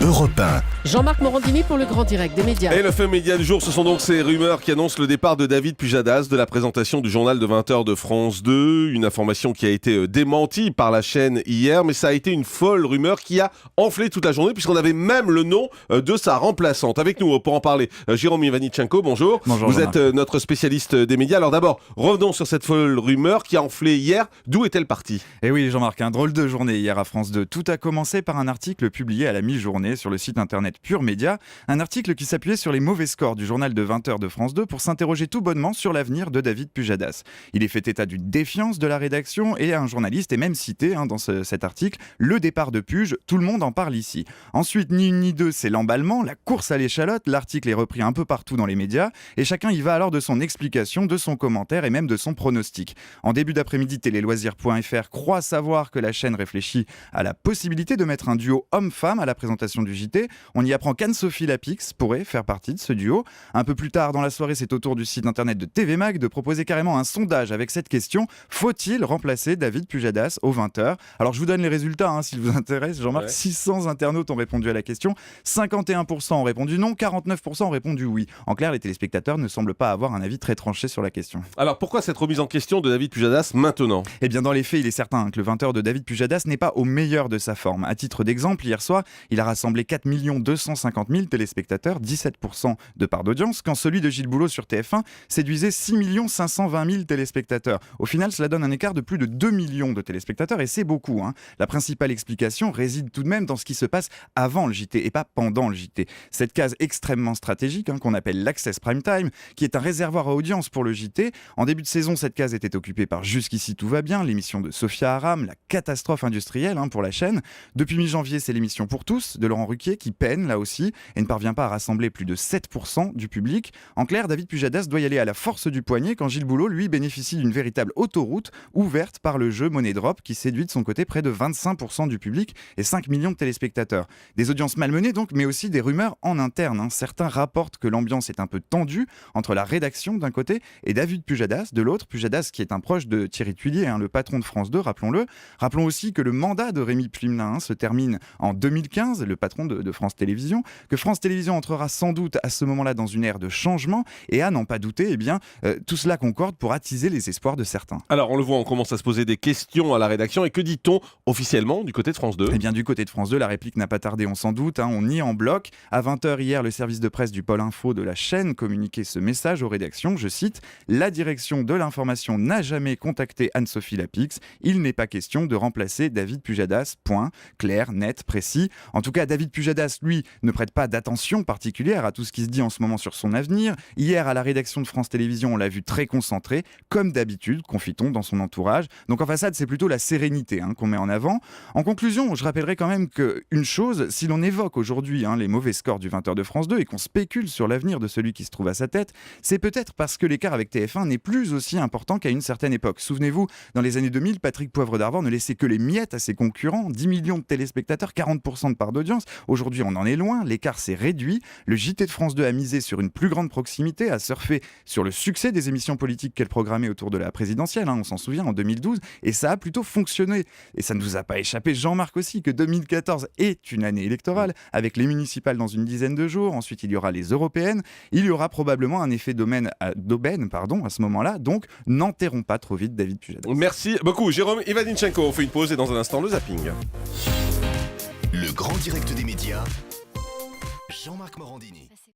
Europe 1. Jean-Marc Morandini pour le grand direct des médias. Et le fait média du jour, ce sont donc ces rumeurs qui annoncent le départ de David Pujadas de la présentation du journal de 20h de France 2. Une information qui a été démentie par la chaîne hier, mais ça a été une folle rumeur qui a enflé toute la journée puisqu'on avait même le nom de sa remplaçante. Avec nous pour en parler, Jérôme Ivanichenko, bonjour. Bonjour. Vous êtes notre spécialiste des médias. Alors d'abord, revenons sur cette folle rumeur qui a enflé hier. D'où est-elle partie ? Et oui, Jean-Marc, un drôle de journée hier à France 2. Tout a commencé par un article publié à la mi-journée sur le site internet Pure Média. Un article qui s'appuyait sur les mauvais scores du journal de 20h de France 2 pour s'interroger tout bonnement sur l'avenir de David Pujadas. Il est fait état d'une défiance de la rédaction et un journaliste est même cité dans cet article. Le départ de Puj, tout le monde en parle ici. Ensuite, ni une ni deux, c'est l'emballement, la course à l'échalote. L'article est repris un peu partout dans les médias et chacun y va alors de son explication, de son commentaire et même de son pronostic. En début d'après-midi, téléloisirs.fr croit savoir que la chaîne réfléchit à la possibilité de mettre un duo homme-femme à la présentation du JT. On y apprend qu'Anne-Sophie Lapix pourrait faire partie de ce duo. Un peu plus tard dans la soirée, c'est au tour du site internet de TV Mag de proposer carrément un sondage avec cette question: faut-il remplacer David Pujadas aux 20h ? Alors je vous donne les résultats s'il vous intéresse, Jean-Marc. Ouais. 600 internautes ont répondu à la question, 51% ont répondu non, 49% ont répondu oui. En clair, les téléspectateurs ne semblent pas avoir un avis très tranché sur la question. Alors pourquoi cette remise en question de David Pujadas maintenant ? Eh bien, dans les faits, il est certain que le 20h de David Pujadas n'est pas au meilleur de sa forme. À titre d'exemple, hier soir, il a rassemblé 4 250 000 téléspectateurs, 17% de part d'audience, quand celui de Gilles Boulot sur TF1 séduisait 6 520 000 téléspectateurs. Au final, cela donne un écart de plus de 2 millions de téléspectateurs, et c'est beaucoup. La principale explication réside tout de même dans ce qui se passe avant le JT et pas pendant le JT. Cette case extrêmement stratégique qu'on appelle l'Access Prime Time, qui est un réservoir à audience pour le JT. En début de saison, cette case était occupée par Jusqu'ici tout va bien, l'émission de Sophia Aram, la catastrophe industrielle pour la chaîne. Depuis mi-janvier, c'est l'émission Pour tous de Laurent Ruquier qui peine là aussi et ne parvient pas à rassembler plus de 7% du public. En clair, David Pujadas doit y aller à la force du poignet quand Gilles Boulot, lui, bénéficie d'une véritable autoroute ouverte par le jeu Money Drop qui séduit de son côté près de 25% du public et 5 millions de téléspectateurs. Des audiences malmenées donc, mais aussi des rumeurs en interne. Certains rapportent que l'ambiance est un peu tendue entre la rédaction d'un côté et David Pujadas de l'autre. Pujadas qui est un proche de Thierry Tuilier, le patron de France 2, rappelons-le. Rappelons aussi que le mandat de Rémi Plimlin se termine en 2015, le patron de France Télévisions, que France Télévisions entrera sans doute à ce moment-là dans une ère de changement et à n'en pas douter, tout cela concorde pour attiser les espoirs de certains. Alors on le voit, on commence à se poser des questions à la rédaction. Et que dit-on officiellement du côté de France 2 ? Eh bien, du côté de France 2, la réplique n'a pas tardé, on s'en doute. On nie en bloc. À 20h hier, le service de presse du pôle info de la chaîne communiquait ce message aux rédactions. Je cite: la direction de l'information n'a jamais contacté Anne-Sophie Lapix. Il n'est pas question de remplacer David Pujadas. Point. Clair, net, précis. En tout cas, David Pujadas, lui, ne prête pas d'attention particulière à tout ce qui se dit en ce moment sur son avenir. Hier, à la rédaction de France Télévisions, on l'a vu très concentré, comme d'habitude, confie-t-on, dans son entourage. Donc en façade, c'est plutôt la sérénité qu'on met en avant. En conclusion, je rappellerai quand même qu'une chose, si l'on évoque aujourd'hui les mauvais scores du 20h de France 2 et qu'on spécule sur l'avenir de celui qui se trouve à sa tête, c'est peut-être parce que l'écart avec TF1 n'est plus aussi important qu'à une certaine époque. Souvenez-vous, dans les années 2000, Patrick Poivre d'Arvor ne laissait que les miettes à ses concurrents, 10 millions de téléspectateurs, 40% de part d'audience. Aujourd'hui, on en est loin, l'écart s'est réduit. Le JT de France 2 a misé sur une plus grande proximité, a surfé sur le succès des émissions politiques qu'elle programmait autour de la présidentielle, on s'en souvient, en 2012, et ça a plutôt fonctionné. Et ça ne vous a pas échappé, Jean-Marc aussi, que 2014 est une année électorale, avec les municipales dans une dizaine de jours, ensuite il y aura les européennes, il y aura probablement un effet d'aubaine à ce moment-là, donc n'enterrons pas trop vite David Pujadas. Merci beaucoup Jérôme Ivanichenko. On fait une pause et dans un instant le zapping. Le grand direct des médias. Jean-Marc Morandini.